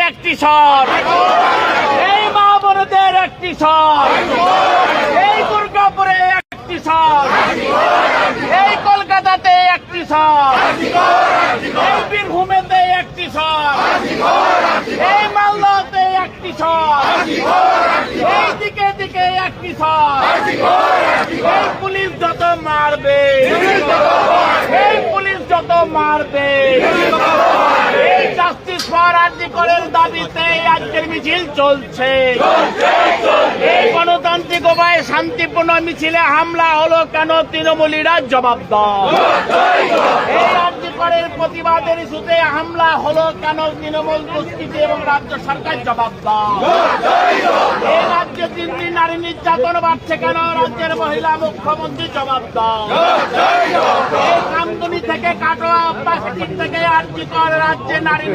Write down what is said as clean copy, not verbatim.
একটি স্বর, এই মা বোনদের একটি স্বর, এই দুর্গাপুরে একটি স্বর, এই কলকাতাতে একটি স্বর, এই বীরভূমেতে একটি স্বর, এই মালদাতে একটি স্বর, এই দিকে দিকে একটি স্বর, এই পুলিশ যত মারবে, এই পুলিশ যত মারবে, এই জাস্টিস ফর আরজি করের দাবিতে আজকের মিছিল চলছে। এই গণতান্ত্রিক উপায়ে শান্তিপূর্ণ মিছিলে হামলা হলো কেন? তৃণমূলীরা জবাব দাও। এই আরজি করের প্রতিবাদের ইস্যুতে হামলা হলো কেন? তৃণমূল দুষ্কৃতী এবং রাজ্য সরকার জবাব দাও। এই রাজ্যে দিন দিন নারী নির্যাতন বাড়ছে কেন? রাজ্যের মহিলা মুখ্যমন্ত্রী জবাব দাও। এই কামদুনি থেকে কাটোয়া প্লাস্টিক থেকে আরজি কর রাজ্যে নারী